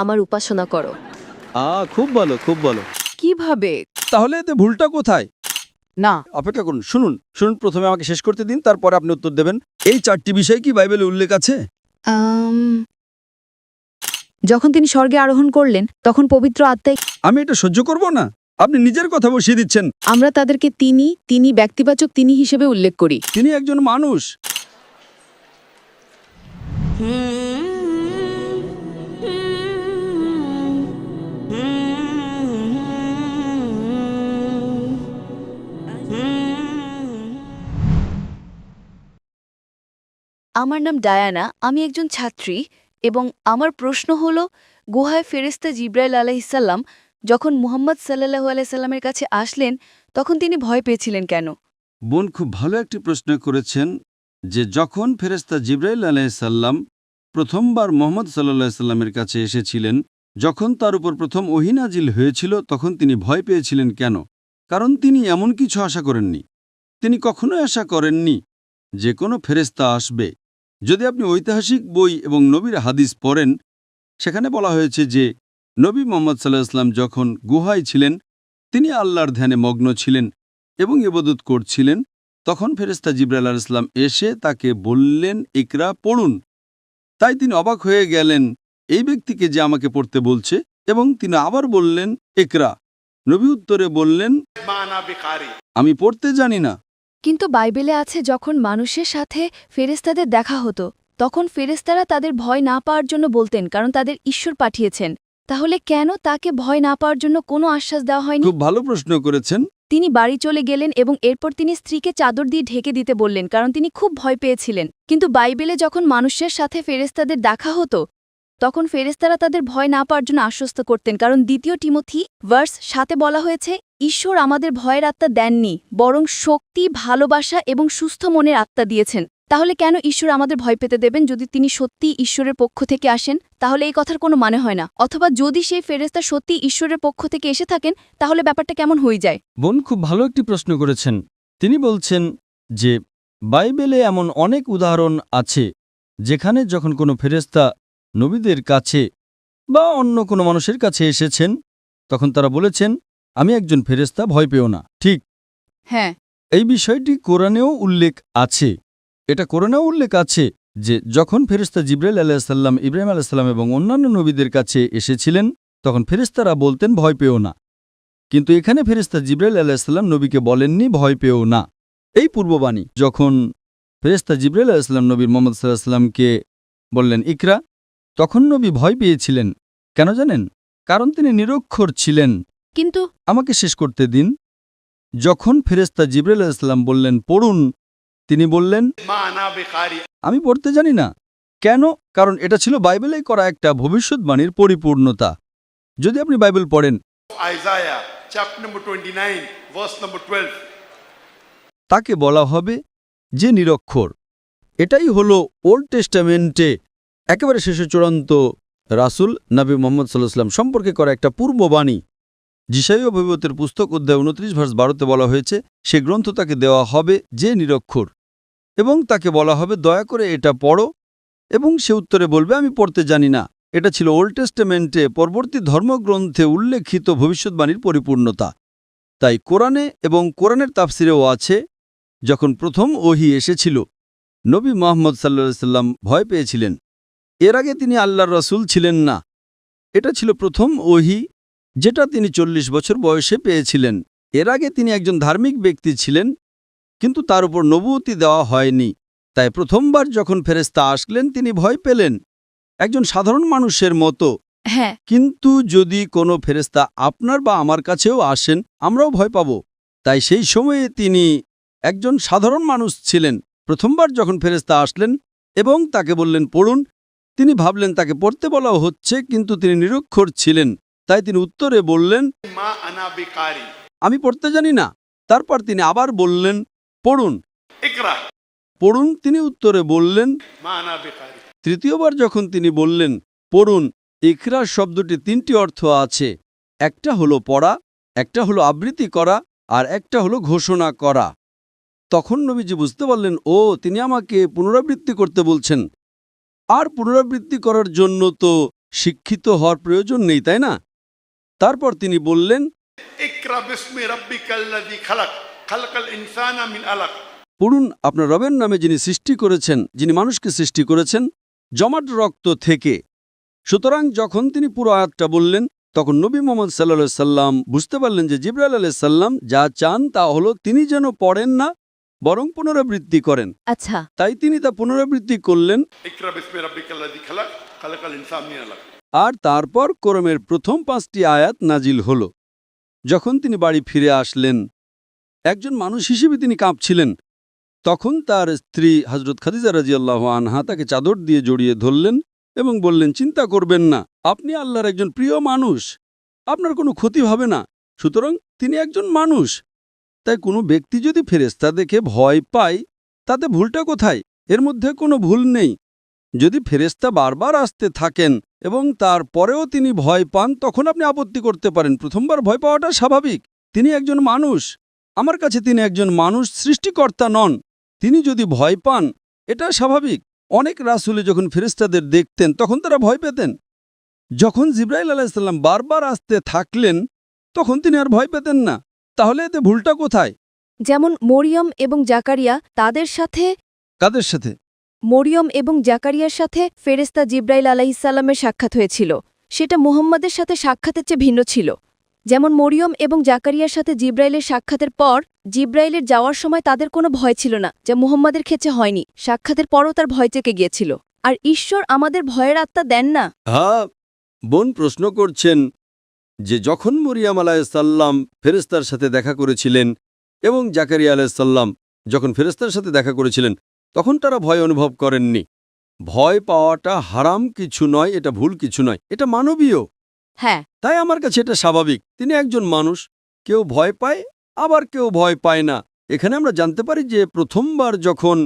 আমার উপাসনা করো। খুব ভালো, খুব ভালো। কিভাবে? তাহলে এতে ভুলটা কোথায়? না, অপেক্ষা করুন, শুনুন শুনুন, প্রথমে আমাকে শেষ করতে দিন, তারপরে আপনি উত্তর দেবেন। এই 4টি বিষয় কি বাইবেলে উল্লেখ আছে? যখন তিনি স্বর্গে আরোহণ করলেন তখন পবিত্র আত্মায় আমি এটা সহ্য করব না। আপনি নিজের কথা বসিয়ে দিচ্ছেন। আমরা তাদেরকে তিনি ব্যক্তিবাচক তিনি হিসেবে উল্লেখ করি। তিনি একজন মানুষ। আমার নাম ডায়ানা, আমি একজন ছাত্রী এবং আমার প্রশ্ন হলো, গুহায় ফেরেশতা জিব্রাইল আলাইহিসসালাম যখন মুহাম্মদ সাল্লাল্লাহু আলাইহি সাল্লামের কাছে আসলেন তখন তিনি ভয় পেয়েছিলেন কেন? বোন খুব ভালো একটি প্রশ্ন করেছেন যে যখন ফেরেশতা জিবরাইল আলাইহিসসালাম প্রথমবার মুহাম্মদ সাল্লাল্লাহু আলাইহি সাল্লামের কাছে এসেছিলেন, যখন তার উপর প্রথম ওহী নাজিল হয়েছিল তখন তিনি ভয় পেয়েছিলেন কেন? কারণ তিনি এমন কিছু আশা করেননি। তিনি কখনোই আশা করেননি যে কোনো ফেরেশতা আসবে। যদি আপনি ঐতিহাসিক বই এবং নবীর হাদিস পড়েন, সেখানে বলা হয়েছে যে নবী মুহাম্মদ সাল্লাল্লাহু আলাইহি সাল্লাম যখন গুহায় ছিলেন, তিনি আল্লাহর ধ্যানে মগ্ন ছিলেন এবং ইবাদত করছিলেন, তখন ফেরেশতা জিবরাইল আলাইহিস সালাম এসে তাকে বললেন, ইকরা, পড়ুন। তাই তিনি অবাক হয়ে গেলেন, এই ব্যক্তিকে যে আমাকে পড়তে বলছে, এবং তিনি আবার বললেন, ইকরা। নবী উত্তরে বললেন, আমি পড়তে জানি না। কিন্তু বাইবেলে আছে যখন মানুষের সাথে ফেরেশতাদের দেখা হতো তখন ফেরেশতারা তাদের ভয় না পাওয়ার জন্য বলতেন, কারণ তাদের ঈশ্বর পাঠিয়েছেন। তাহলে কেন তাকে ভয় না পাওয়ার জন্য কোনো আশ্বাস দেওয়া হয়নি? খুব ভালো প্রশ্ন করেছেন। তিনি বাড়ি চলে গেলেন এবং এরপর তিনি স্ত্রীকে চাদর দিয়ে ঢেকে দিতে বললেন, কারণ তিনি খুব ভয় পেয়েছিলেন। কিন্তু বাইবেলে যখন মানুষের সাথে ফেরেশতাদের দেখা হতো তখন ফেরেশতারা তাদের ভয় না পাওয়ার জন্য আশ্বস্ত করতেন, কারণ 2 টিমোথি ভার্স 7 বলা হয়েছে, ঈশ্বর আমাদের ভয়ের আত্মা দেননি, বরং শক্তি, ভালোবাসা এবং সুস্থ মনের আত্মা দিয়েছেন। তাহলে কেন ঈশ্বর আমাদের ভয় পেতে দেবেন? যদি তিনি সত্যি ঈশ্বরের পক্ষ থেকে আসেন তাহলে এই কথার কোনো মানে হয় না। অথবা যদি সেই ফেরেশতা সত্যি ঈশ্বরের পক্ষ থেকে এসে থাকেন তাহলে ব্যাপারটা কেমন হয়ে যায়? বোন খুব ভালো একটি প্রশ্ন করেছেন। তিনি বলছেন যে বাইবেলে এমন অনেক উদাহরণ আছে যেখানে যখন কোনো ফেরেশতা নবীদের কাছে বা অন্য কোনো মানুষের কাছে এসেছেন তখন তারা বলেছেন, আমি একজন ফেরেশতা, ভয় পেও না। ঠিক, হ্যাঁ, এই বিষয়টি কোরআনেও উল্লেখ আছে। এটা কোরআনেও উল্লেখ আছে যে যখন ফেরেশতা জিবরাইল আলাইহিস সালাম, ইব্রাহিম আলাইহিস সালাম এবং অন্যান্য নবীদের কাছে এসেছিলেন তখন ফেরেশতারা বলতেন, ভয় পেও না। কিন্তু এখানে ফেরেশতা জিবরাইল আলাইহিস সালাম নবীকে বলেননি, ভয় পেও না। এই পূর্ববাণী যখন ফেরেশতা জিবরাইল আলাইহিস সালাম নবী মুহাম্মদ সাল্লাল্লাহু আলাইহি সাল্লামকে বললেন, ইকরা, তখন নবী ভয় পেয়েছিলেন। কেন জানেন? কারণ তিনি নিরক্ষর ছিলেন। কিন্তু আমাকে শেষ করতে দিন। যখন ফেরেশতা জিবরাইল আলাইহিস সালাম বললেন, পড়ুন, তিনি বললেন, আমি পড়তে জানি না। কেন? কারণ এটা ছিল বাইবেলেই করা একটা ভবিষ্যৎবাণীর পরিপূর্ণতা। যদি আপনি বাইবেল পড়েন, Isaiah chapter number 29 verse number 12, তাকে বলা হবে যে নিরক্ষর। এটাই হলো ওল্ড টেস্টামেন্টে একেবারে শেষে চূড়ান্ত রাসূল নবী মুহাম্মদ সাল্লাল্লাহু আলাইহি ওয়াসাল্লাম সম্পর্কে করা একটা পূর্ববাণী। যিশাইয়া ভবিষ্যতের পুস্তক অধ্যায় 29 ভার্স 12তে বলা হয়েছে, সে গ্রন্থ তাকে দেওয়া হবে যে নিরক্ষর, এবং তাকে বলা হবে, দয়া করে এটা পড়ো, এবং সে উত্তরে বলবে, আমি পড়তে জানি না। এটা ছিল ওল্ড টেস্টামেন্টে পরবর্তী ধর্মগ্রন্থে উল্লেখিত ভবিষ্যৎবাণীর পরিপূর্ণতা। তাই কোরআনে এবং কোরআনের তাফসিরেও আছে, যখন প্রথম ওহী এসেছিল নবী মুহাম্মদ সাল্লাল্লাহু আলাইহি সাল্লাম ভয় পেয়েছিলেন। এর আগে তিনি আল্লাহর রাসূল ছিলেন না। এটা ছিল প্রথম ওহী যেটা তিনি 40 বছর বয়সে পেয়েছিলেন। এর আগে তিনি একজন ধার্মিক ব্যক্তি ছিলেন, কিন্তু তার উপর নবুয়তি দেওয়া হয়নি। তাই প্রথমবার যখন ফেরেশতা আসলেন তিনি ভয় পেলেন, একজন সাধারণ মানুষের মতো। হ্যাঁ, কিন্তু যদি কোনো ফেরেশতা আপনার বা আমার কাছেও আসেন, আমরাও ভয় পাব। তাই সেই সময়ে তিনি একজন সাধারণ মানুষ ছিলেন। প্রথমবার যখন ফেরেশতা আসলেন এবং তাকে বললেন, পড়ুন, তিনি ভাবলেন তাকে পড়তে বলা হচ্ছে, কিন্তু তিনি নিরক্ষর ছিলেন। তাই তিনি উত্তরে বললেন, ma ana biqari, আমি পড়তে জানি না। তারপর তিনি আবার বললেন, পড়ুন, ikra, পড়ুন। তিনি উত্তরে বললেন, ma ana biqari. তৃতীয়বার যখন তিনি বললেন, পড়ুন, ইকরা শব্দটি 3টি অর্থ আছে। একটা হলো পড়া, একটা হলো আবৃত্তি করা, আর একটা হলো ঘোষণা করা। তখন নবীজি বুঝতে পারলেন, ও, তিনি আমাকে পুনরাবৃত্তি করতে বলছেন। আর পুনরাবৃত্তি করার জন্য তো শিক্ষিত হওয়ার প্রয়োজন নেই, তাই না? তারপর তিনি বললেন, इकरा बिस्मि रब्बिकल्लज़ी खलक खलकल इंसाना मिन अलक। পড়ুন আপনার রবের নামে যিনি সৃষ্টি করেছেন, যিনি মানুষকে সৃষ্টি করেছেন জমাট রক্ত থেকে। সুতরাং যখন তিনি পুরো আয়াতটা বললেন, তখন নবী মুহাম্মদ সাল্লাল্লাহু আলাইহি সাল্লাম বুঝতে পারলেন যে জিবরাইল আলাইহিস সালাম যা চান তা হলো তিনি যেন পড়েন না, বরং পুনরাবৃত্তি করেন। আচ্ছা, তাই তিনি তা পুনরাবৃত্তি করলেন। इकरा बिस्मि रब्बिकल्लज़ी खलक खलकल इंसाना मिन अलक। আর তারপর কোরআনের প্রথম 5টি আয়াত নাজিল হল। যখন তিনি বাড়ি ফিরে আসলেন, একজন মানুষ হিসেবে তিনি কাঁপছিলেন। তখন তার স্ত্রী হযরত খাদিজা রাদিয়াল্লাহু আনহা তাকে চাদর দিয়ে জড়িয়ে ধরলেন এবং বললেন, চিন্তা করবেন না, আপনি আল্লাহর একজন প্রিয় মানুষ, আপনার কোনো ক্ষতি হবে না। সুতরাং তিনি একজন মানুষ। তাই কোনো ব্যক্তি যদি ফেরেশতা দেখে ভয় পায়, তাতে ভুলটা কোথায়? এর মধ্যে কোনো ভুল নেই। যদি ফেরেশতা বারবার আসতে থাকেন এবং তারপরেও তিনি ভয় পান, তখন আপনি আপত্তি করতে পারেন। প্রথমবার ভয় পাওয়াটা স্বাভাবিক। তিনি একজন মানুষ। আমার কাছে তিনি একজন মানুষ, সৃষ্টিকর্তা নন। তিনি যদি ভয় পান, এটা স্বাভাবিক। অনেক রাসূল যখন ফেরেশতাদের দেখতেন তখন তারা ভয় পেতেন। যখন জিবরাইল আলাইহিস সালাম বারবার আসতে থাকলেন, তখন তিনি আর ভয় পেতেন না। তাহলে এতে ভুলটা কোথায়? যেমন মরিয়ম এবং জাকারিয়া, তাদের সাথে কাদের সাথে? মরিয়ম এবং জাকারিয়ার সাথে ফেরেশতা জিবরাইল আলাইহিসসালামের সাক্ষাৎ হয়েছিল। সেটা মুহাম্মাদের সাথে সাক্ষাতের চেয়ে ভিন্ন ছিল। যেমন মরিয়ম এবং জাকারিয়ার সাথে জিবরাইলের সাক্ষাতের পর জিবরাইলের যাওয়ার সময় তাদের কোনো ভয় ছিল না, যা মুহাম্মাদের ক্ষেত্রে হয়নি। সাক্ষাতের পরও তার ভয় চেকে গিয়েছিল। আর ঈশ্বর আমাদের ভয়ের আত্মা দেন না। হ্যাঁ, বোন প্রশ্ন করছেন যে যখন মরিয়াম আলাইহিসসালাম ফেরেশতার সাথে দেখা করেছিলেন এবং জাকারিয়া আলাইহিসসালাম যখন ফেরেশতার সাথে দেখা করেছিলেন, তখন তারা ভয় অনুভব করেননি। ভয় পাওয়াটা হারাম কিছু নয়, এটা ভুল কিছু নয়, এটা মানবীয়। হ্যাঁ, তাই আমার কাছে এটা স্বাভাবিক। তিনি একজন মানুষ, কেউ ভয় পায়, আবার কেউ ভয় পায় না। এখানে আমরা জানতে পারি যে প্রথমবার যখন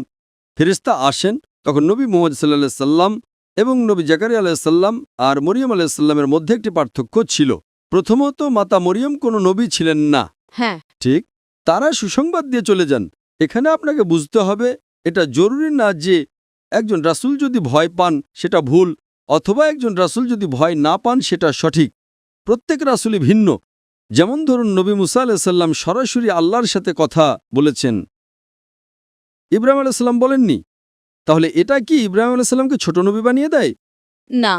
ফেরেশতা আসেন, তখন নবী মুহাম্মদ সাল্লাল্লাহু আলাইহি সাল্লাম এবং নবী জাকারিয়া আলাইহিস সালাম আর মরিয়ম আলাইহিস সালামের মধ্যে একটি পার্থক্য ছিল। প্রথমত, মাতা মরিয়ম কোনো নবী ছিলেন না। হ্যাঁ, ঠিক, তারা সুসংবাদ দিয়ে চলে যান। এখানে আপনাকে বুঝতে হবে, এটা জরুরি না যে একজন রাসূল যদি ভয় পান সেটা ভুল, অথবা একজন রাসূল যদি ভয় না পান সেটা সঠিক। প্রত্যেক রাসূলই ভিন্ন। যেমন ধরুন, নবী মুসা আলাইহিস সালাম সরাসরি আল্লাহর সাথে কথা বলেছেন, ইব্রাহিম আলাইহিস সালাম বলেননি। তাহলে এটা কি ইব্রাহিম আলাইহিস সালামকে ছোট নবী বানিয়ে দেয়? না।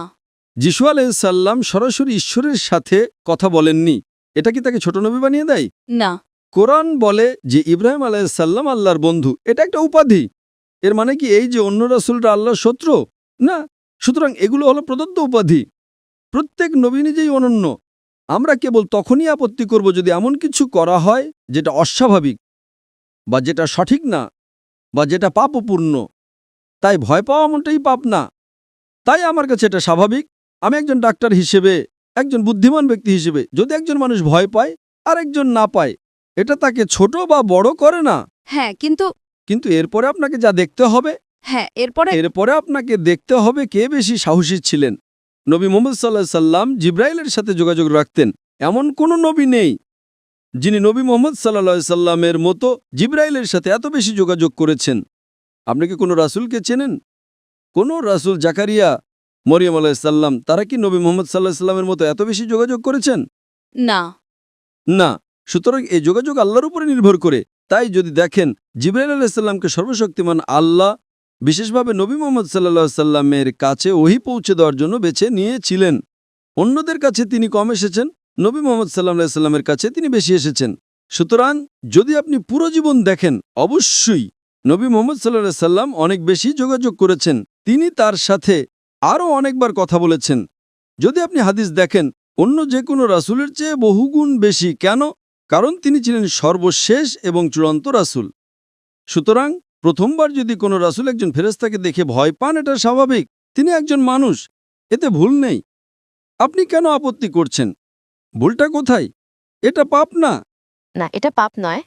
যিশু আলাইহিস সালাম সরাসরি ঈশ্বরের সাথে কথা বলেননি, এটা কি তাকে ছোট নবী বানিয়ে দেয়? না। কোরআন বলে যে ইব্রাহিম আলাইহিস সালাম আল্লাহর বন্ধু, এটা একটা উপাধি। এর মানে কি এই যে অন্য রাসূলরা আল্লাহর শত্রু? না। সুতরাং এগুলো হলো প্রদত্ত উপাধি। প্রত্যেক নবী নিজেই অনন্য। আমরা কেবল তখনই আপত্তি করব যদি এমন কিছু করা হয় যেটা অস্বাভাবিক, বা যেটা সঠিক না, বা যেটা পাপপূর্ণ। তাই ভয় পাওয়া এমনটাই পাপ না। তাই আমার কাছে এটা স্বাভাবিক। আমি একজন ডাক্তার হিসেবে, একজন বুদ্ধিমান ব্যক্তি হিসেবে, যদি একজন মানুষ ভয় পায় আর একজন না পায়, এটা তাকে ছোট বা বড় করে না। হ্যাঁ, কিন্তু কিন্তু এরপরে আপনাকে যা দেখতে হবে, এরপরে আপনাকে দেখতে হবে কে বেশি সাহসী ছিলেন। নবী মুহাম্মদ সাল্লাল্লাহু আলাইহি সাল্লাম জিবরাইলের সাথে যোগাযোগ রাখতেন। এমন কোনো নবী নেই যিনি নবী মুহাম্মদ সাল্লাল্লাহু আলাইহি সাল্লামের মতো জিবরাইলের সাথে এত বেশি যোগাযোগ করেছেন। আপনি কি কোনো রাসূলকে চেনেন? কোনো রাসূল, জাকারিয়া, মরিয়ম আলাইহিস সালাম, তারা কি নবী মুহাম্মদ সাল্লাল্লাহু আলাইহি সাল্লামের মতো এত বেশি যোগাযোগ করেছেন? না। না। সুতরাং এই যোগাযোগ আল্লাহর উপরে নির্ভর করে। তাই যদি দেখেন, জিবরাইল আলাইহিস সালামকে সর্বশক্তিমান আল্লাহ বিশেষভাবে নবী মুহাম্মদ সাল্লাল্লাহু আলাইহি সাল্লামের কাছে ওহী পৌঁছে দেওয়ার জন্য বেছে নিয়েছিলেন। অন্যদের কাছে তিনি কম এসেছেন, নবী মুহাম্মদ সাল্লাল্লাহু আলাইহি সাল্লামের কাছে তিনি বেশি এসেছেন। সুতরাং যদি আপনি পুরো জীবন দেখেন, অবশ্যই নবী মুহাম্মদ সাল্লাল্লাহু আলাইহি সাল্লাম অনেক বেশি যোগাযোগ করেছেন। তিনি তার সাথে আরও অনেকবার কথা বলেছেন। যদি আপনি হাদিস দেখেন, অন্য যে কোনো রাসূলের চেয়ে বহুগুণ বেশি। কেন? কারণ তিনি ছিলেন সর্বশেষ এবং চূড়ান্ত রাসূল। সুতরাং প্রথমবার যদি কোনো রাসূল একজন ফেরেশতাকে দেখে ভয় পান, এটা স্বাভাবিক। তিনি একজন মানুষ, এতে ভুল নেই। আপনি কেন আপত্তি করছেন? ভুলটা কোথায়? এটা পাপ না। না, এটা পাপ নয়,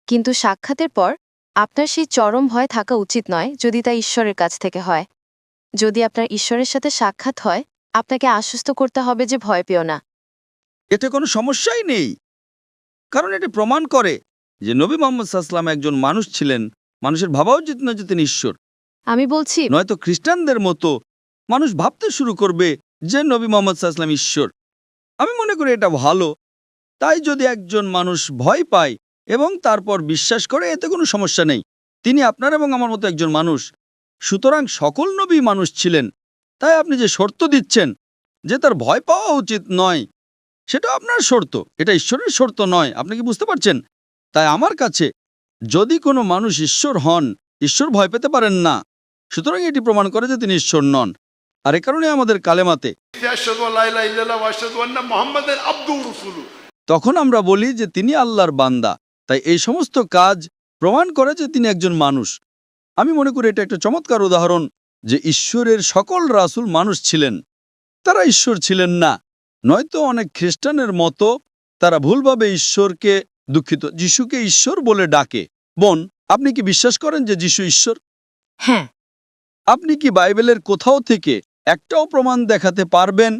কিন্তু সাক্ষাতের পর আপনার সেই চরম ভয় থাকা উচিত নয় যদি তা ঈশ্বরের কাছ থেকে হয়। যদি আপনার ঈশ্বরের সাথে সাক্ষাৎ হয়, আপনাকে আশ্বস্ত করতে হবে যে ভয় পেও না। এতে কোনো সমস্যাই নেই, কারণ এটি প্রমাণ করে যে নবী মুহাম্মদ সাল্লাল্লাহু আলাইহি ওয়াসাল্লাম একজন মানুষ ছিলেন। মানুষের ভাবা উচিত না যে তিনি ঈশ্বর। আমি বলছি, নয়তো খ্রিস্টানদের মতো মানুষ ভাবতে শুরু করবে যে নবী মোহাম্মদ সাল্লাল্লাহু আলাইহি ওয়াসাল্লাম ঈশ্বর। আমি মনে করি এটা ভালো। তাই যদি একজন মানুষ ভয় পায় এবং তারপর বিশ্বাস করে, এতে কোনো সমস্যা নেই। তিনি আপনার এবং আমার মতো একজন মানুষ, সুতরাং সকল নবী মানুষ ছিলেন। তাই আপনি যে শর্ত দিচ্ছেন যে তার ভয় পাওয়া উচিত নয়, সেটা আপনার শর্ত, এটা ঈশ্বরের শর্ত নয়। আপনি কি বুঝতে পারছেন? তাই আমার কাছে যদি কোনো মানুষ ঈশ্বর হন, ঈশ্বর ভয় পেতে পারেন না, সুতরাং এটি প্রমাণ করে যে তিনি ঈশ্বর নন। আর এ কারণে আমাদের কালেমাতে আশহাদু আল্লা ইলাহা ইল্লাল্লাহ ওয়া আশহাদু আন্না মুহাম্মাদান আবদুহু ওয়া রাসূলুহু, তখন আমরা বলি যে তিনি আল্লাহর বান্দা। তাই এই সমস্ত কাজ প্রমাণ করে যে তিনি একজন মানুষ। আমি মনে করি এটা একটা চমৎকার উদাহরণ যে ঈশ্বরের সকল রাসূল মানুষ ছিলেন, তারা ঈশ্বর ছিলেন না। নয়তো অনেক খ্রিস্টানের মতো তারা ভুলভাবে ঈশ্বরকে, দুঃখিত, যিশুকে ঈশ্বর বলে ডাকে। বোন, আপনি কি বিশ্বাস করেন যে যিশু ঈশ্বর? হ্যাঁ। আপনি কি বাইবেলের কোথাও থেকে একটাও প্রমাণ দেখাতে পারবেন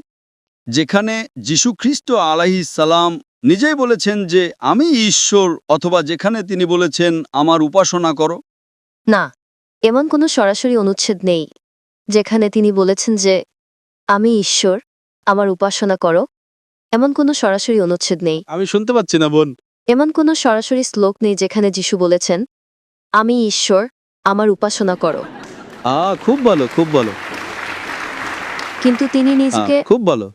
যেখানে যিশু খ্রিস্ট আলাইহিস সালাম নিজেই বলেছেন যে আমি ঈশ্বর, অথবা যেখানে তিনি বলেছেন আমার উপাসনা করো? না, এমন কোনো সরাসরি অনুচ্ছেদ নেই যেখানে তিনি বলেছেন যে আমি ঈশ্বর, আমার উপাসনা করো। এমন কোনো সরাসরি অনুচ্ছেদ নেই। আমি শুনতে পাচ্ছি না বোন। এমন কোনো সরাসরি শ্লোক নেই যেখানে যিশু বলেছেন আমি ঈশ্বর, আমার উপাসনা করো। খুব ভালো, খুব ভালো, কিন্তু তিনি নিজেকে খুব ভালো।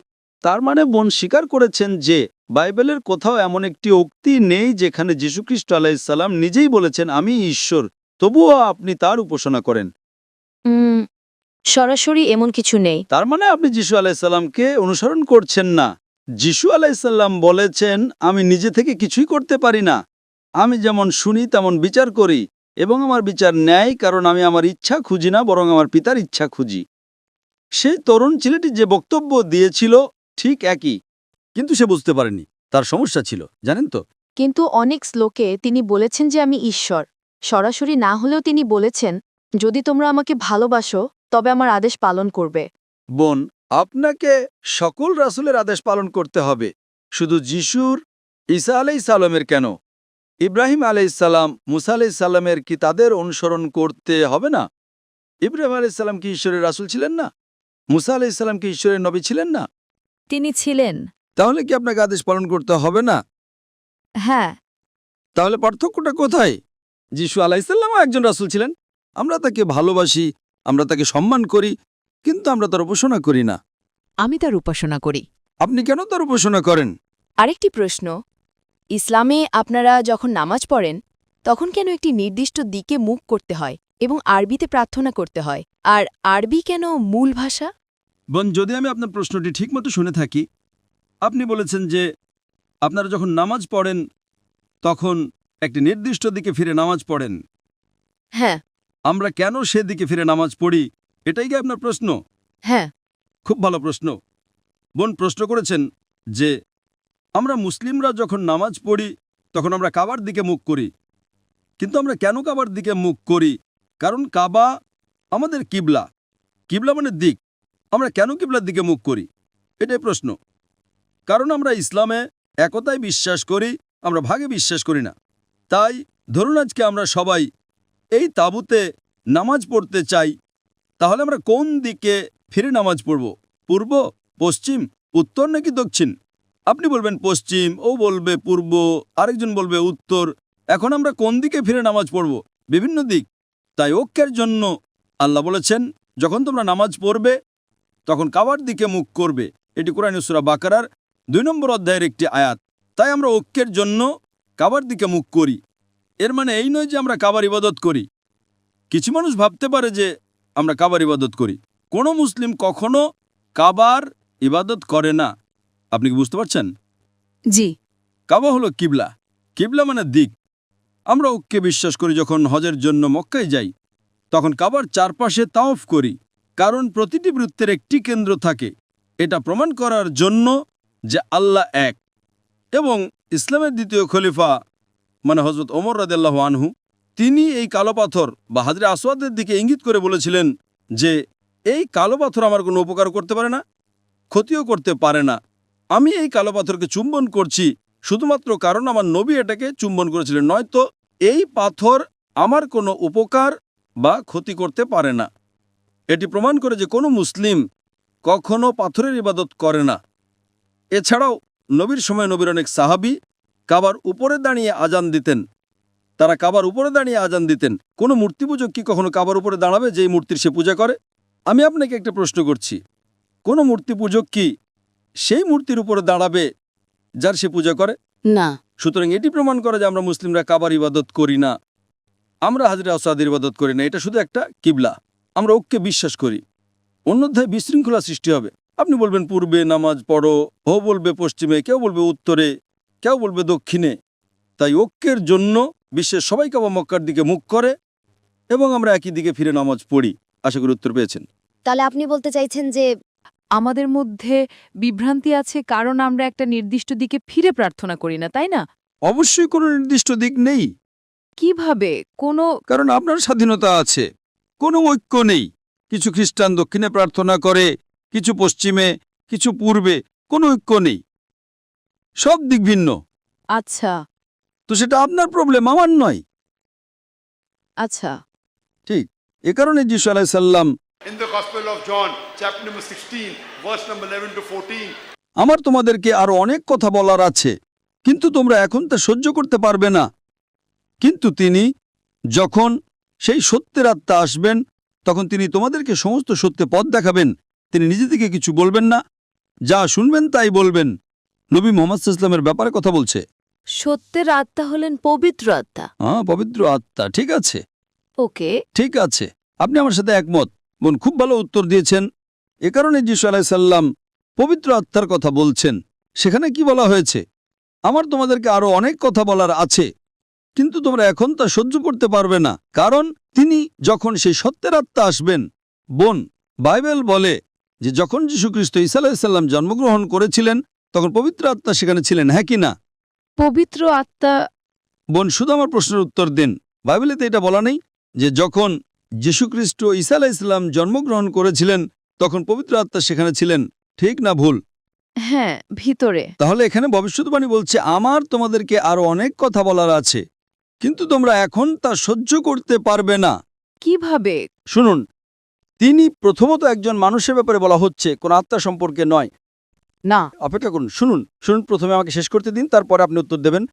তার মানে বোন স্বীকার করেছেন যে বাইবেলের কোথাও এমন একটি উক্তি নেই যেখানে যিশু খ্রিস্ট আলাইহিস সালাম নিজেই বলেছেন আমি ঈশ্বর, তবুও আপনি তার উপাসনা করেন। সরাসরি এমন কিছু নেই। তার মানে আপনি যিশু আলাইহিস সালামকে অনুসরণ করছেন না। যিশু আলাইহিস সালাম বলেছেন আমি নিজে থেকে কিছুই করতে পারি না, আমি যেমন শুনি তেমন বিচার করি, এবং আমার বিচার ন্যায়, কারণ আমি আমার ইচ্ছা খুঁজি না, বরং আমার পিতার ইচ্ছা খুঁজি। সেই তরুণ ছেলেটি যে বক্তব্য দিয়েছিল ঠিক একই, কিন্তু সে বুঝতে পারেনি, তার সমস্যা ছিল, জানেন তো? কিন্তু অনেক শ্লোকে তিনি বলেছেন যে আমি ঈশ্বর। সরাসরি না হলেও তিনি বলেছেন যদি তোমরা আমাকে ভালোবাসো তবে আমার আদেশ পালন করবে। বোন, আপনাকে সকল রাসূলের আদেশ পালন করতে হবে, শুধু যিশুর, ঈসা আলাইহিস সালামের কেন? ইব্রাহিম আলাইহিস সালাম, মুসা আলাইহিস সালামের কি তাদের অনুসরণ করতে হবে না? ইব্রাহিম আলাইহিস সালাম কি ঈশ্বরের রাসূল ছিলেন না? মুসা আলাইহিস সালাম কি ঈশ্বরের নবী ছিলেন না? তিনি ছিলেন। তাহলে কি আপনাকে আদেশ পালন করতে হবে না? হ্যাঁ। তাহলে পার্থক্যটা কোথায়? যিশু আলাইহিস সালামও একজন রাসূল ছিলেন, আমরা তাকে ভালোবাসি, আমরা তাকে সম্মান করি, কিন্তু আমরা তার উপাসনা করি না। আমি তার উপাসনা করি। আপনি কেন তার উপাসনা করেন? আরেকটি প্রশ্ন, ইসলামে আপনারা যখন নামাজ পড়েন তখন কেন একটি নির্দিষ্ট দিকে মুখ করতে হয় এবং আরবিতে প্রার্থনা করতে হয়? আর আরবি কেন মূল ভাষা? বোন, যদি আমি আপনার প্রশ্নটি ঠিকমতো শুনে থাকি, আপনি বলেছেন যে আপনারা যখন নামাজ পড়েন তখন একটি নির্দিষ্ট দিকে ফিরে নামাজ পড়েন। হ্যাঁ। আমরা কেন সেদিকে ফিরে নামাজ পড়ি, এটাই কি আপনার প্রশ্ন? হ্যাঁ। খুব ভালো প্রশ্ন। বোন প্রশ্ন করেছেন যে আমরা মুসলিমরা যখন নামাজ পড়ি তখন আমরা কাবার দিকে মুখ করি, কিন্তু আমরা কেন কাবার দিকে মুখ করি? কারণ কাবা আমাদের কিবলা। কিবলা মানে দিক। আমরা কেন কিবলার দিকে মুখ করি? এটাই প্রশ্ন। কারণ আমরা ইসলামে একতায় বিশ্বাস করি, আমরা ভাগে বিশ্বাস করি না। তাই ধরুন আজকে আমরা সবাই এই তাঁবুতে নামাজ পড়তে চাই, তাহলে আমরা কোন দিকে ফিরে নামাজ পড়ব? পূর্ব, পশ্চিম, উত্তর নাকি দক্ষিণ? আপনি বলবেন পশ্চিম, ও বলবে পূর্ব, আরেকজন বলবে উত্তর। এখন আমরা কোন দিকে ফিরে নামাজ পড়ব? বিভিন্ন দিক। তাই ঐক্যের জন্য আল্লাহ বলেছেন যখন তোমরা নামাজ পড়বে তখন কাবার দিকে মুখ করবে। এটি কোরআনের সূরা বাকারার 2 নম্বর অধ্যায়ের একটি আয়াত। তাই আমরা ঐক্যের জন্য কাবার দিকে মুখ করি। এর মানে এই নয় যে আমরা কাবার ইবাদত করি। কিছু মানুষ ভাবতে পারে যে আমরা কাবার ইবাদত করি। কোনো মুসলিম কখনো কাবার ইবাদত করে না। আপনি কি বুঝতে পারছেন? জি। কাবা হলো কিবলা। কিবলা মানে দিক। আমরা ঐক্যে বিশ্বাস করি। যখন হজের জন্য মক্কায় যাই তখন কাবার চারপাশে তাওয়াফ করি, কারণ প্রতিটি বৃত্তের একটি কেন্দ্র থাকে। এটা প্রমাণ করার জন্য যে আল্লাহ এক। এবং ইসলামের দ্বিতীয় খলিফা মানে হযরত ওমর রাদিয়াল্লাহু আনহু, তিনি এই কালো পাথর বা হাজরে আসওয়াদের দিকে ইঙ্গিত করে বলেছিলেন যে এই কালো পাথর আমার কোনো উপকার করতে পারে না, ক্ষতিও করতে পারে না। আমি এই কালো পাথরকে চুম্বন করছি শুধুমাত্র কারণ আমার নবী এটাকে চুম্বন করেছিলেন, নয়তো এই পাথর আমার কোনো উপকার বা ক্ষতি করতে পারে না। এটি প্রমাণ করে যে কোনো মুসলিম কখনো পাথরের ইবাদত করে না। এছাড়াও নবীর সময় নবীর অনেক সাহাবী কাবার উপরে দাঁড়িয়ে আজান দিতেন। তারা কাবার উপরে দাঁড়িয়ে আজান দিতেন। কোনো মূর্তি পূজক কি কখনো কাবার উপরে দাঁড়াবে যেই মূর্তির সে পূজা করে? আমি আপনাকে একটা প্রশ্ন করছি, কোনো মূর্তি পূজক কি সেই মূর্তির উপরে দাঁড়াবে যার সে পূজা করে? না। সুতরাং এটি প্রমাণ করে যে আমরা মুসলিমরা কাবার ইবাদত করি না, আমরা হাজরে আসাদের ইবাদত করি না। এটা শুধু একটা কিবলা। আমরা ঐক্যে বিশ্বাস করি। অন্যথায় বিশৃঙ্খলা সৃষ্টি হবে। আপনি বলবেন পূর্বে নামাজ পড়ো, ও বলবে পশ্চিমে, কেউ বলবে উত্তরে, কেউ বলবে দক্ষিণে। তাই ঐক্যের জন্য বিশ্বের সবাই কাবা মক্কার দিকে মুখ করে এবং আমরা একই দিকে ফিরে নামাজ পড়ি। আশা করি উত্তর পেয়েছেন। তাহলে আপনি বলতে চাইছেন যে আমাদের মধ্যে বিভ্রান্তি আছে কারণ আমরা একটা নির্দিষ্ট দিকে ফিরে প্রার্থনা করি না, তাই না? অবশ্যই কোনো নির্দিষ্ট দিক নেই, কিভাবে কোনো কারণ আপনার স্বাধীনতা আছে। কোনো ঐক্য নেই। কিছু খ্রিস্টান দক্ষিণে প্রার্থনা করে, কিছু পশ্চিমে, কিছু পূর্বে। কোনো ঐক্য নেই, সব দিক ভিন্ন। আচ্ছা তো সেটা আপনার প্রবলেম, আমার নয়। আচ্ছা ঠিক এ কারণে যিশু আলাইহিস সালাম In the Gospel of John, chapter number 16, verse number 11 to 14, আমার তোমাদেরকে আরো অনেক কথা বলার আছে, কিন্তু তোমরা এখন তা সহ্য করতে পারবে না। কিন্তু তিনি যখন সেই সত্যের আত্মা আসবেন তখন তিনি তোমাদেরকে সমস্ত সত্যে পথ দেখাবেন। তিনি নিজে থেকে কিছু বলবেন না, যা শুনবেন তাই বলবেন। নবী মুহাম্মদ সাল্লাল্লাহু আলাইহি ওয়াসাল্লামের ব্যাপারে কথা বলছে। সত্যের আত্মা হলেন পবিত্র আত্মা। হ্যাঁ, পবিত্র আত্মা। ঠিক আছে, ওকে। ঠিক আছে, আপনি আমার সাথে একমত। বোন, খুব ভালো উত্তর দিয়েছেন। এ কারণে যিশু আলাইহিস সালাম পবিত্র আত্মার কথা বলছেন। সেখানে কি বলা হয়েছে? আমার তোমাদেরকে আরো অনেক কথা বলার আছে, কিন্তু তোমরা এখন তা সহ্য করতে পারবে না, কারণ তিনি যখন সেই সত্যের আত্মা আসবেন। বোন, বাইবেল বলে যে যখন যীশুখ্রিস্ট ঈসা আলাইহিস সালাম জন্মগ্রহণ করেছিলেন তখন পবিত্র আত্মা সেখানে ছিলেন, হ্যাঁ কি না? পবিত্র আত্মা। বোন, শুধু আমার প্রশ্নের উত্তর দিন। বাইবেলেতে এটা বলা নেই যে যখন যীশুখ্রিস্ট ঈসা আলাইহিস সালাম জন্মগ্রহণ করেছিলেন তখন পবিত্র আত্মা সেখানে ছিলেন, ঠিক না ভুল? হ্যাঁ, ভিতরে। তাহলে এখানে ভবিষ্যদ্বাণী বলছে আমার তোমাদেরকে আরো অনেক কথা বলার আছে, কিন্তু তোমরা এখন তা সহ্য করতে পারবে না। কিভাবে? শুনুন, তিনি প্রথমত একজন মানুষের ব্যাপারে বলা হচ্ছে, কোন আত্মা সম্পর্কে নয়। না। অপেক্ষা করুন, শুনুন শুনুন, প্রথমে আমাকে শেষ করতে দিন, তারপরে আপনি উত্তর দেবেন।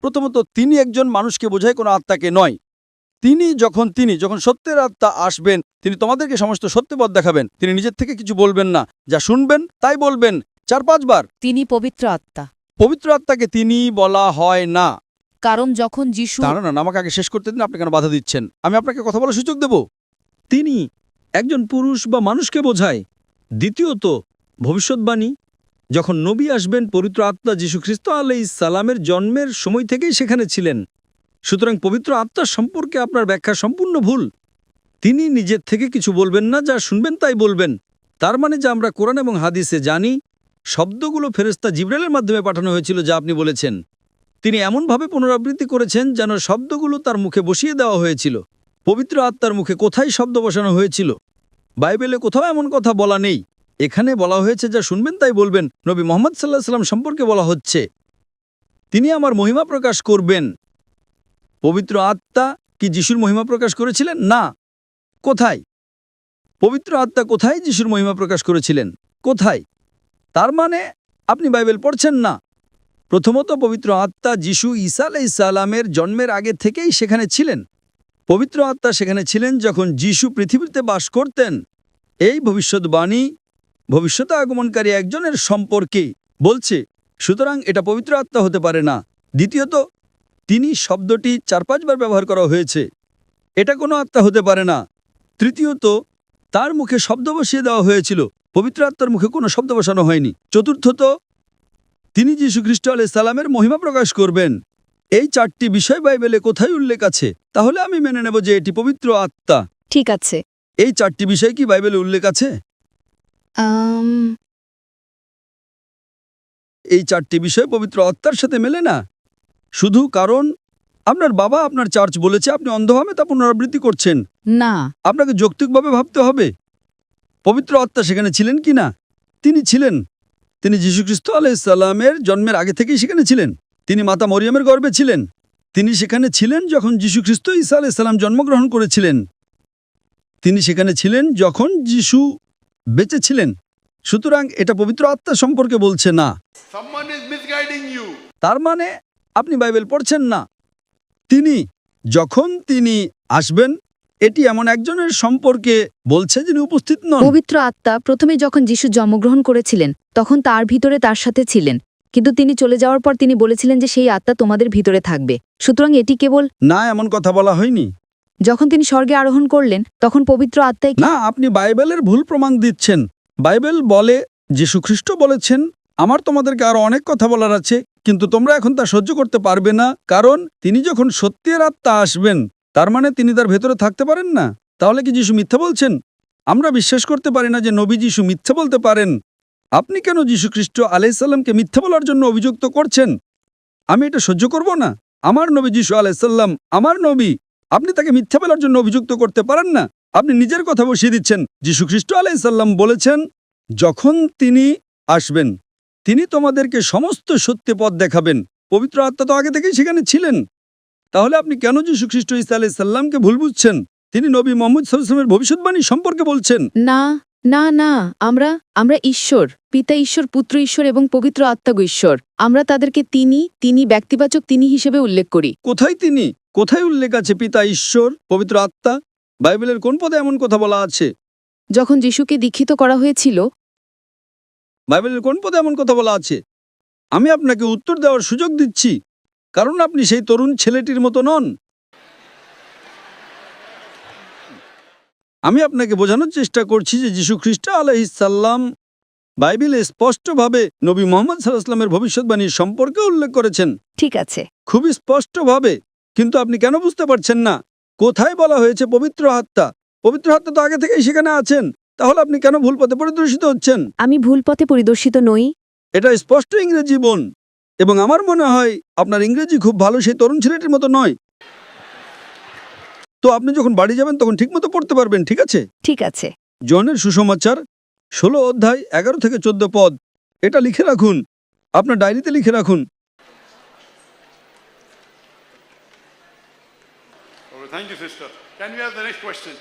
প্রথমত তিনি একজন মানুষকে বোঝায়, কোনো আত্মাকে নয়। তিনি যখন সত্যের আত্মা আসবেন তিনি তোমাদেরকে সমস্ত সত্যপথ দেখাবেন। তিনি নিজের থেকে কিছু বলবেন না, যা শুনবেন তাই বলবেন। 4-5 বার তিনি পবিত্র আত্মা। পবিত্র আত্মাকে তিনি বলা হয় না। কারণ যখন যিশু দাঁড়ান, আমাকে আগে শেষ করতে দিন, আপনি কেন বাধা দিচ্ছেন? আমি আপনাকে কথা বলার সুযোগ দেব। তিনি একজন পুরুষ বা মানুষকে বোঝায়। দ্বিতীয়ত ভবিষ্যৎবাণী, যখন নবী আসবেন পবিত্র আত্মা যীশুখ্রিস্ট আলাইহিস সালামের জন্মের সময় থেকেই সেখানে ছিলেন। সুতরাং পবিত্র আত্মার সম্পর্কে আপনার ব্যাখ্যা সম্পূর্ণ ভুল। তিনি নিজের থেকে কিছু বলবেন না, যা শুনবেন তাই বলবেন। তার মানে যা আমরা কোরআন এবং হাদিসে জানি, শব্দগুলো ফেরেশতা জিবরাইলের মাধ্যমে পাঠানো হয়েছিল, যা আপনি বলেছেন। তিনি এমনভাবে পুনরাবৃত্তি করেছেন যেন শব্দগুলো তার মুখে বসিয়ে দেওয়া হয়েছিল। পবিত্র আত্মার মুখে কোথায় শব্দ বসানো হয়েছিল? বাইবেলে কোথাও এমন কথা বলা নেই। এখানে বলা হয়েছে যা শুনবেন তাই বলবেন। নবী মুহাম্মদ সাল্লাল্লাহু আলাইহি ওয়াসাল্লাম সম্পর্কে বলা হচ্ছে তিনি আমার মহিমা প্রকাশ করবেন। পবিত্র আত্মা কি যিশুর মহিমা প্রকাশ করেছিলেন? না। কোথায়? পবিত্র আত্মা কোথায় যিশুর মহিমা প্রকাশ করেছিলেন? কোথায়? তার মানে আপনি বাইবেল পড়ছেন না। প্রথমত পবিত্র আত্মা যিশু ঈসা আলাইহিস সালামের জন্মের আগে থেকেই সেখানে ছিলেন। পবিত্র আত্মা সেখানে ছিলেন যখন যিশু পৃথিবীতে বাস করতেন। এই ভবিষ্যৎবাণী ভবিষ্যতে আগমনকারী একজনের সম্পর্কে বলছে, সুতরাং এটা পবিত্র আত্মা হতে পারে না। দ্বিতীয়ত তিনি শব্দটি 4-5 বার ব্যবহার করা হয়েছে, এটা কোনো আত্মা হতে পারে না। তৃতীয়ত তার মুখে শব্দ বসিয়ে দেওয়া হয়েছিল, পবিত্র আত্মার মুখে কোনো শব্দ বসানো হয়নি। চতুর্থত তিনি যীশুখ্রিস্ট আলাইহিস সালামের মহিমা প্রকাশ করবেন। এই 4টি বিষয় বাইবেলে কোথায় উল্লেখ আছে? তাহলে আমি মেনে নেব যে এটি পবিত্র আত্মা। ঠিক আছে। এই 4টি বিষয় কি বাইবেলে উল্লেখ আছে? এই 4টি বিষয় পবিত্র আত্মার সাথে মেলে না, শুধু কারণ আপনার বাবা আপনার চার্চ বলেছে আপনি অন্ধভাবে তা পুনরাবৃত্তি করছেন। না। আপনাকে যৌক্তিকভাবে ভাবতে হবে পবিত্র আত্মা সেখানে ছিলেন কি না। তিনি ছিলেন। তিনি যীশুখ্রিস্ট আলাইহিস সালামের জন্মের আগে থেকেই সেখানে ছিলেন। তিনি মাতা মরিয়মের গর্ভে ছিলেন। তিনি সেখানে ছিলেন যখন যীশুখ্রিস্ট ঈসা আলাইহিস সালাম জন্মগ্রহণ করেছিলেন। তিনি সেখানে ছিলেন যখন যিশু বেঁচে ছিলেন। সুতরাং এটা পবিত্র আত্মা সম্পর্কে বলছে না। Someone is misguiding you. তার মানে আপনি বাইবেল পড়ছেন না। যখন তিনি আসবেন, এটি এমন একজনের সম্পর্কে বলছে যিনি উপস্থিত নন। পবিত্র আত্মা প্রথমে যখন যিশু জন্মগ্রহণ করেছিলেন তখন তার ভিতরে তার সাথে ছিলেন, কিন্তু তিনি চলে যাওয়ার পর তিনি বলেছিলেন যে সেই আত্মা তোমাদের ভিতরে থাকবে। সুতরাং এটি কেবল না, এমন কথা বলা হয়নি। যখন তিনি স্বর্গে আরোহণ করলেন তখন পবিত্র আত্মাই না, আপনি বাইবেলের ভুল প্রমাণ দিচ্ছেন। বাইবেল বলে, যীশুখ্রিস্ট বলেছেন, আমার তোমাদেরকে আরো অনেক কথা বলার আছে, কিন্তু তোমরা এখন তা সহ্য করতে পারবে না, কারণ তিনি যখন সত্যের আত্মা আসবেন, তার মানে তিনি তার ভেতরে থাকতে পারেন না। তাহলে কি যীশু মিথ্যা বলছেন? আমরা বিশ্বাস করতে পারি না যে নবী যীশু মিথ্যা বলতে পারেন। আপনি কেন যীশুখ্রিস্ট আলাইসাল্লামকে মিথ্যা বলার জন্য অভিযুক্ত করছেন? আমি এটা সহ্য করব না। আমার নবী যীশু আলাইসাল্লাম আমার নবী, আপনি তাকে মিথ্যা বলার জন্য অভিযুক্ত করতে পারেন না। আপনি নিজের কথা বসিয়ে দিচ্ছেন। যীশুখ্রিস্ট আলাইসাল্লাম বলেছেন, যখন তিনি আসবেন তিনি তোমাদেরকে সমস্ত সত্য পথ দেখাবেন। পবিত্র আত্মা তো আগে থেকেই সেখানে ছিলেন। তাহলে আপনি কেন যীশুখ্রিস্ট ঈসা আলাইসাল্লামকে ভুল বুঝছেন? তিনি নবী মুহাম্মদ সাল্লাল্লাহু আলাইহি ওয়াসাল্লামের ভবিষ্যদ্বাণী সম্পর্কে বলছেন। না না না, আমরা ঈশ্বর, পিতা ঈশ্বর, পুত্র ঈশ্বর এবং পবিত্র আত্মা ঈশ্বর। আমরা তাদেরকে তিনি ব্যক্তিবাচক তিনি হিসেবে উল্লেখ করি। কোথায় তিনি? কোথায় উল্লেখ আছে পিতা ঈশ্বর, পবিত্র আত্মা? বাইবেলের কোন পদে এমন কথা বলা আছে? যখন যিশুকে দীক্ষিত করা হয়েছিল, বাইবেলের কোন পদে এমন কথা বলা আছে? আমি আপনাকে উত্তর দেওয়ার সুযোগ দিচ্ছি, কারণ আপনি সেই তরুণ ছেলেটির মতো নন। আমি আপনাকে বোঝানোর চেষ্টা করছি যে যীশুখ্রিস্ট আলাইহিস সালাম বাইবেলে স্পষ্টভাবে নবী মুহাম্মদ সাল্লাল্লাহু আলাইহি ওয়াসাল্লামের ভবিষ্যদ্বাণীর সম্পর্কে উল্লেখ করেছেন, ঠিক আছে। খুবই স্পষ্টভাবে। কিন্তু আপনি কেন বুঝতে পারছেন না? কোথায় বলা হয়েছে পবিত্র আত্মা? পবিত্র আত্মা তো আগে থেকেই সেখানে আছেন। তাহলে আপনি কেন ভুল পথে পরিদর্শিত হচ্ছেন? আমি ভুল পথে পরিদর্শিত নই। এটা স্পষ্ট ইংরেজি বোন, এবং আমার মনে হয় আপনার ইংরেজি খুব ভালো, সেই তরুণ ছেলেটির মতো নয়। তো আপনি যখন বাড়ি যাবেন তখন ঠিকমতো পড়তে পারবেন, ঠিক আছে? ঠিক আছে। জনের সুসমাচার 16 অধ্যায় 11 থেকে 14 পদ, এটা লিখে রাখুন, আপনার ডায়েরিতে লিখে রাখুন। Thank you, sister. Can we have the next question?